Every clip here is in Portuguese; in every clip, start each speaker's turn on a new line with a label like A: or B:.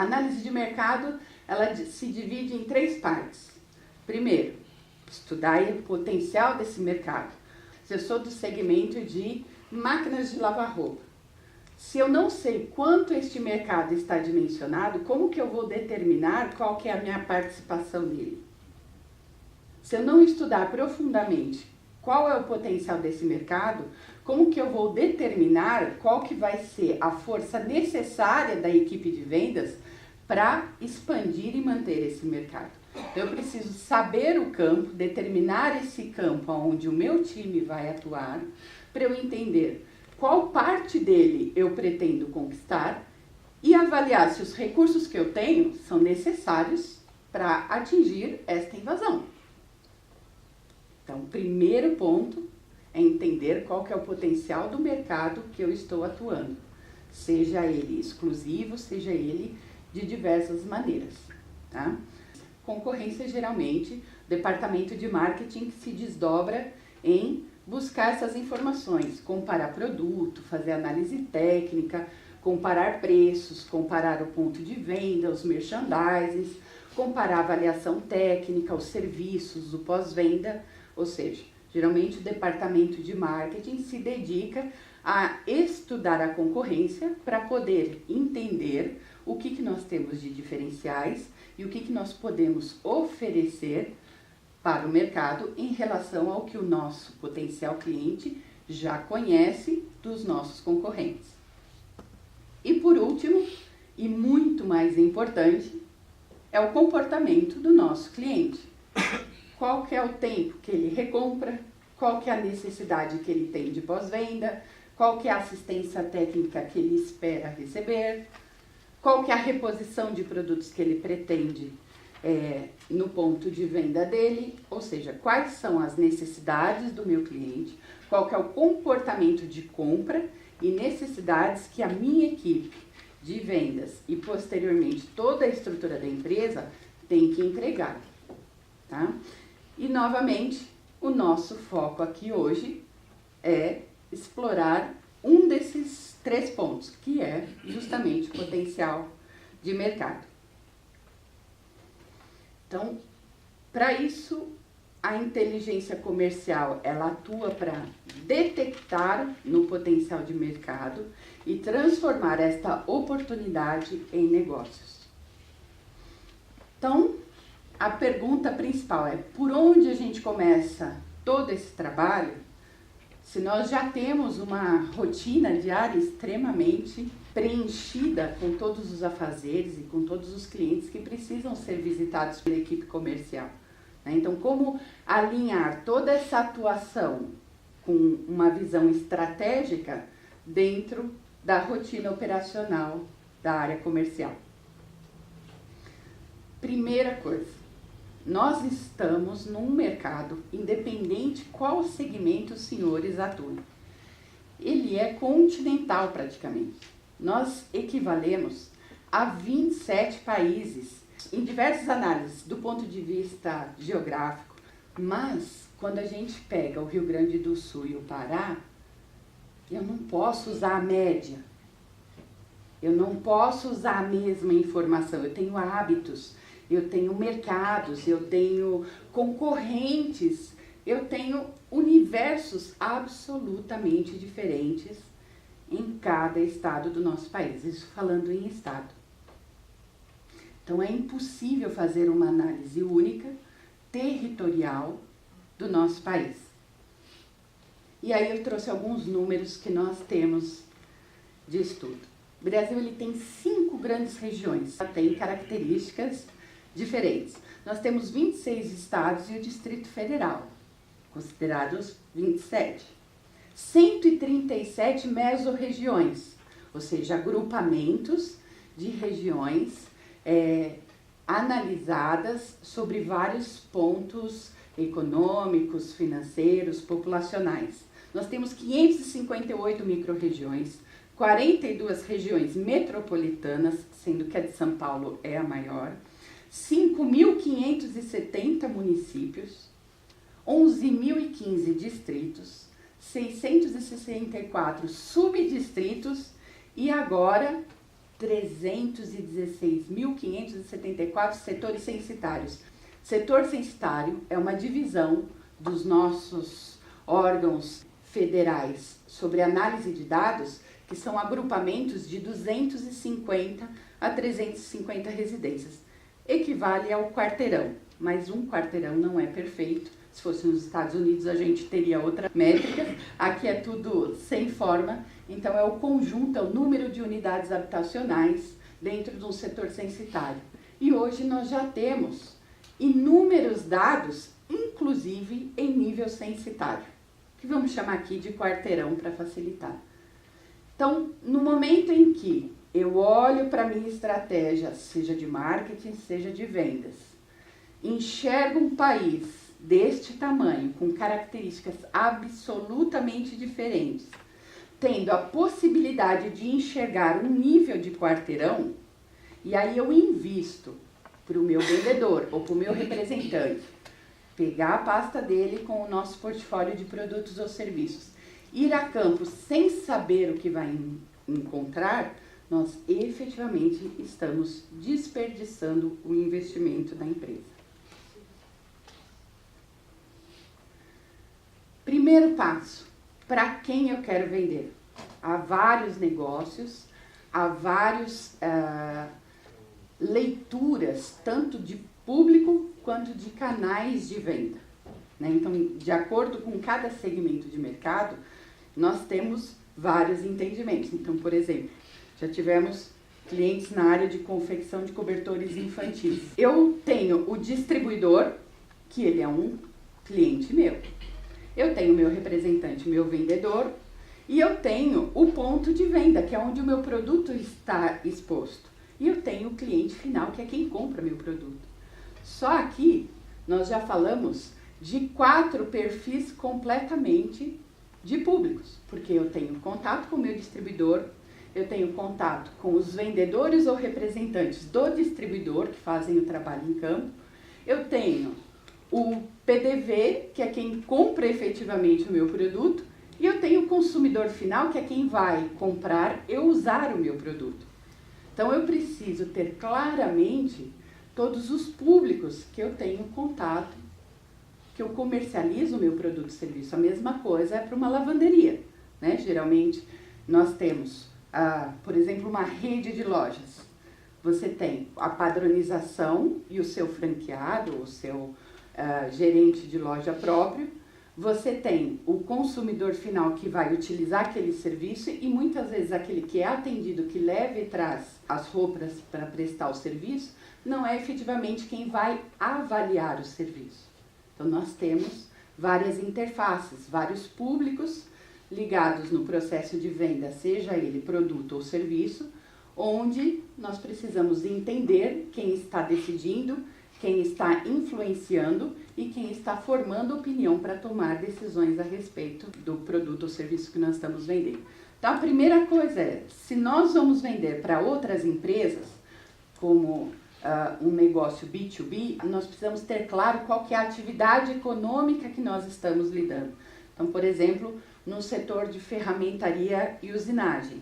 A: A análise de mercado, ela se divide em 3 partes. Primeiro, estudar o potencial desse mercado. Se eu sou do segmento de máquinas de lavar roupa, se eu não sei quanto este mercado está dimensionado, como que eu vou determinar qual que é a minha participação nele? Se eu não estudar profundamente qual é o potencial desse mercado, como que eu vou determinar qual que vai ser a força necessária da equipe de vendas para expandir e manter esse mercado? Então, eu preciso saber o campo, determinar esse campo onde o meu time vai atuar, para eu entender qual parte dele eu pretendo conquistar e avaliar se os recursos que eu tenho são necessários para atingir esta invasão. Então, o primeiro ponto é entender qual que é o potencial do mercado que eu estou atuando, seja ele exclusivo, seja ele de diversas maneiras, tá? Concorrência, geralmente, o departamento de marketing se desdobra em buscar essas informações, comparar produto, fazer análise técnica, comparar preços, comparar o ponto de venda, os merchandising, comparar a avaliação técnica, os serviços, o pós-venda, ou seja, geralmente o departamento de marketing se dedica a estudar a concorrência para poder entender o que nós temos de diferenciais e o que nós podemos oferecer para o mercado em relação ao que o nosso potencial cliente já conhece dos nossos concorrentes. E por último, e muito mais importante, é o comportamento do nosso cliente. Qual que é o tempo que ele recompra, qual que é a necessidade que ele tem de pós-venda, qual que é a assistência técnica que ele espera receber, qual que é a reposição de produtos que ele pretende no ponto de venda dele, ou seja, quais são as necessidades do meu cliente, qual que é o comportamento de compra e necessidades que a minha equipe de vendas e posteriormente toda a estrutura da empresa tem que entregar, tá? E novamente, o nosso foco aqui hoje é explorar um desses 3 pontos, que é justamente o potencial de mercado. Então, para isso, a inteligência comercial, ela atua para detectar no potencial de mercado e transformar esta oportunidade em negócios. Então, a pergunta principal é: por onde a gente começa todo esse trabalho, se nós já temos uma rotina diária extremamente preenchida com todos os afazeres e com todos os clientes que precisam ser visitados pela equipe comercial, né? Então, como alinhar toda essa atuação com uma visão estratégica dentro da rotina operacional da área comercial? Primeira coisa, nós estamos num mercado, independente qual segmento os senhores atuem. Ele é continental praticamente. Nós equivalemos a 27 países, em diversas análises, do ponto de vista geográfico. Mas, quando a gente pega o Rio Grande do Sul e o Pará, eu não posso usar a média. Eu não posso usar a mesma informação. Eu tenho hábitos, eu tenho mercados, eu tenho concorrentes, eu tenho universos absolutamente diferentes em cada estado do nosso país, isso falando em estado. Então, é impossível fazer uma análise única, territorial, do nosso país. E aí eu trouxe alguns números que nós temos de estudo. O Brasil, ele tem 5 grandes regiões, tem características diferentes. Nós temos 26 estados e o Distrito Federal, considerados 27. 137 mesorregiões, ou seja, agrupamentos de regiões analisadas sobre vários pontos econômicos, financeiros, populacionais. Nós temos 558 micro-regiões, 42 regiões metropolitanas, sendo que a de São Paulo é a maior, 5.570 municípios, 11.015 distritos, 664 subdistritos e agora 316.574 setores censitários. Setor censitário é uma divisão dos nossos órgãos federais sobre análise de dados, que são agrupamentos de 250 a 350 residências. Equivale ao quarteirão, mas um quarteirão não é perfeito. Se fosse nos Estados Unidos, a gente teria outra métrica. Aqui é tudo sem forma, então é o conjunto, é o número de unidades habitacionais dentro de um setor censitário. E hoje nós já temos inúmeros dados, inclusive em nível censitário, que vamos chamar aqui de quarteirão para facilitar. Então, no momento em que eu olho para a minha estratégia, seja de marketing, seja de vendas, enxergo um país deste tamanho, com características absolutamente diferentes, tendo a possibilidade de enxergar um nível de quarteirão, e aí eu invisto para o meu vendedor ou para o meu representante pegar a pasta dele com o nosso portfólio de produtos ou serviços, ir a campo sem saber o que vai encontrar, nós efetivamente estamos desperdiçando o investimento da empresa. Primeiro passo, para quem eu quero vender? Há vários negócios, há várias leituras, tanto de público quanto de canais de venda, né? Então, de acordo com cada segmento de mercado, nós temos vários entendimentos. Então, por exemplo, já tivemos clientes na área de confecção de cobertores infantis. Eu tenho o distribuidor, que ele é um cliente meu. Eu tenho o meu representante, meu vendedor, e eu tenho o ponto de venda, que é onde o meu produto está exposto. E eu tenho o cliente final, que é quem compra meu produto. Só aqui, nós já falamos de 4 perfis completamente de públicos, porque eu tenho contato com o meu distribuidor, eu tenho contato com os vendedores ou representantes do distribuidor, que fazem o trabalho em campo, eu tenho o PDV, que é quem compra efetivamente o meu produto, e eu tenho o consumidor final, que é quem vai comprar e usar o meu produto. Então, eu preciso ter claramente todos os públicos que eu tenho contato, que eu comercializo o meu produto e serviço. A mesma coisa é para uma lavanderia, né? Geralmente, nós temos, por exemplo, uma rede de lojas. Você tem a padronização e o seu franqueado, o seu gerente de loja próprio. Você tem o consumidor final que vai utilizar aquele serviço e muitas vezes aquele que é atendido, que leva e traz as roupas para prestar o serviço, não é efetivamente quem vai avaliar o serviço. Então, nós temos várias interfaces, vários públicos ligados no processo de venda, seja ele produto ou serviço, onde nós precisamos entender quem está decidindo, quem está influenciando e quem está formando opinião para tomar decisões a respeito do produto ou serviço que nós estamos vendendo. Então, a primeira coisa é, se nós vamos vender para outras empresas, como um negócio B2B, nós precisamos ter claro qual que é a atividade econômica que nós estamos lidando. Então, por exemplo, no setor de ferramentaria e usinagem.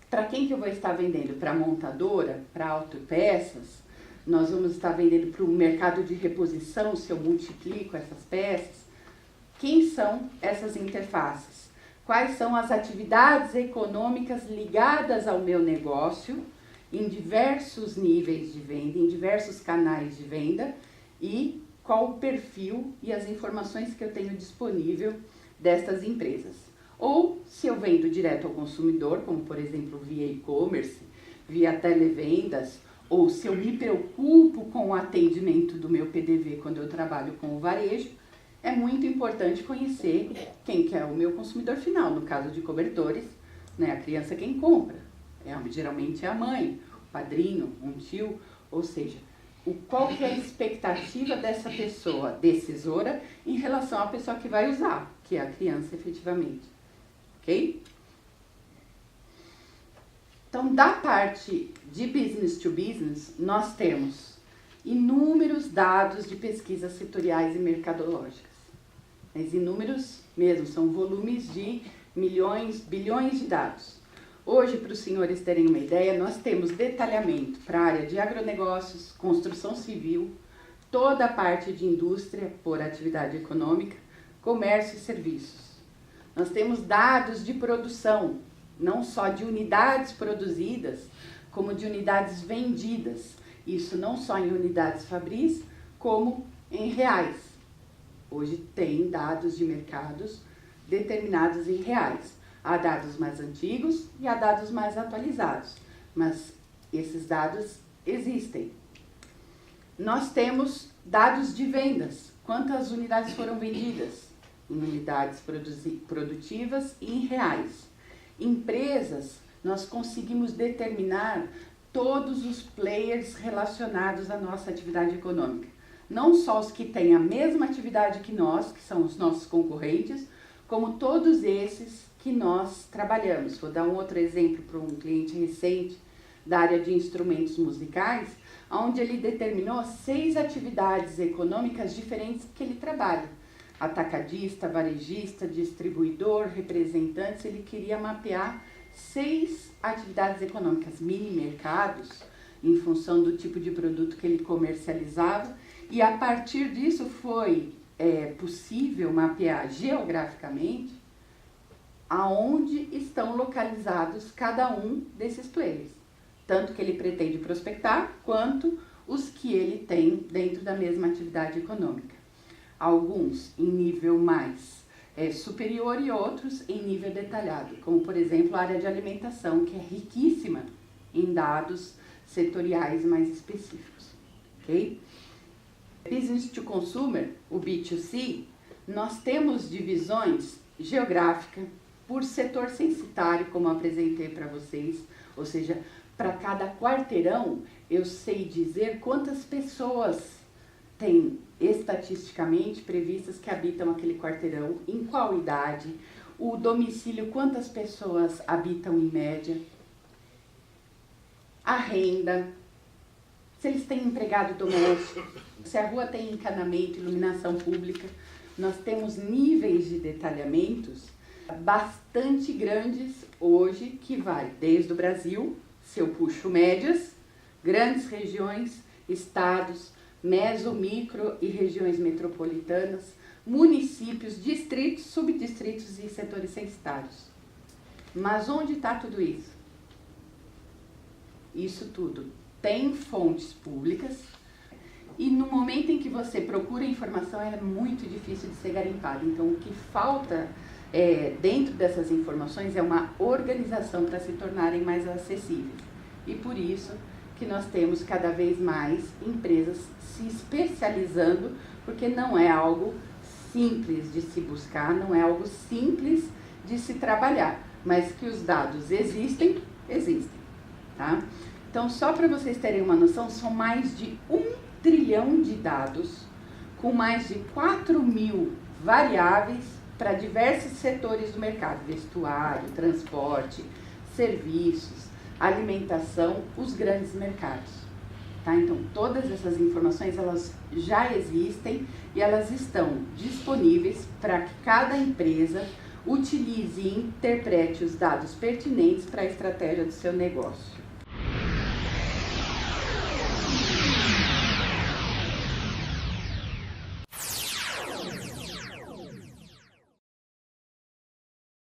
A: Para quem que eu vou estar vendendo? Para a montadora? Para autopeças? Nós vamos estar vendendo para o mercado de reposição, se eu multiplico essas peças. Quem são essas interfaces? Quais são as atividades econômicas ligadas ao meu negócio em diversos níveis de venda, em diversos canais de venda e qual o perfil e as informações que eu tenho disponível destas empresas. Ou se eu vendo direto ao consumidor, como por exemplo via e-commerce, via televendas, ou se eu me preocupo com o atendimento do meu PDV quando eu trabalho com o varejo, é muito importante conhecer quem que é o meu consumidor final. No caso de cobertores, né, a criança quem compra, geralmente é a mãe, o padrinho, um tio, ou seja, qual que é a expectativa dessa pessoa decisora em relação à pessoa que vai usar, que é a criança efetivamente, ok? Então, da parte de business to business, nós temos inúmeros dados de pesquisas setoriais e mercadológicas. Mas inúmeros mesmo, são volumes de milhões, bilhões de dados. Hoje, para os senhores terem uma ideia, nós temos detalhamento para a área de agronegócios, construção civil, toda a parte de indústria por atividade econômica, comércio e serviços. Nós temos dados de produção, não só de unidades produzidas, como de unidades vendidas. Isso não só em unidades fabris, como em reais. Hoje tem dados de mercados determinados em reais. Há dados mais antigos e há dados mais atualizados, mas esses dados existem. Nós temos dados de vendas, quantas unidades foram vendidas em unidades produtivas e em reais. Empresas, nós conseguimos determinar todos os players relacionados à nossa atividade econômica. Não só os que têm a mesma atividade que nós, que são os nossos concorrentes, como todos esses que nós trabalhamos. Vou dar um outro exemplo para um cliente recente da área de instrumentos musicais, onde ele determinou 6 atividades econômicas diferentes que ele trabalha. Atacadista, varejista, distribuidor, representantes, ele queria mapear 6 atividades econômicas, mini mercados, em função do tipo de produto que ele comercializava, e a partir disso foi possível mapear geograficamente aonde estão localizados cada um desses players, tanto que ele pretende prospectar, quanto os que ele tem dentro da mesma atividade econômica. Alguns em nível mais superior e outros em nível detalhado, como por exemplo a área de alimentação, que é riquíssima em dados setoriais mais específicos, ok? Business to Consumer, o B2C, nós temos divisões geográficas por setor censitário, como eu apresentei para vocês, ou seja, para cada quarteirão eu sei dizer quantas pessoas tem estatisticamente previstas que habitam aquele quarteirão, em qual idade, o domicílio, quantas pessoas habitam em média, a renda, se eles têm empregado doméstico, se a rua tem encanamento, iluminação pública. Nós temos níveis de detalhamentos bastante grandes hoje, que vai desde o Brasil, se eu puxo médias, grandes regiões, estados, meso, micro e regiões metropolitanas, municípios, distritos, subdistritos e setores censitários. Mas onde está tudo isso? Isso tudo tem fontes públicas e no momento em que você procura informação, ela é muito difícil de ser garimpada. Então, o que falta dentro dessas informações é uma organização para se tornarem mais acessíveis. E por isso que nós temos cada vez mais empresas se especializando, porque não é algo simples de se buscar, não é algo simples de se trabalhar, mas que os dados existem, tá? Então, só para vocês terem uma noção, são mais de 1 trilhão de dados, com mais de 4.000 variáveis para diversos setores do mercado, vestuário, transporte, serviços, alimentação, os grandes mercados. Tá? Então, todas essas informações, elas já existem e elas estão disponíveis para que cada empresa utilize e interprete os dados pertinentes para a estratégia do seu negócio.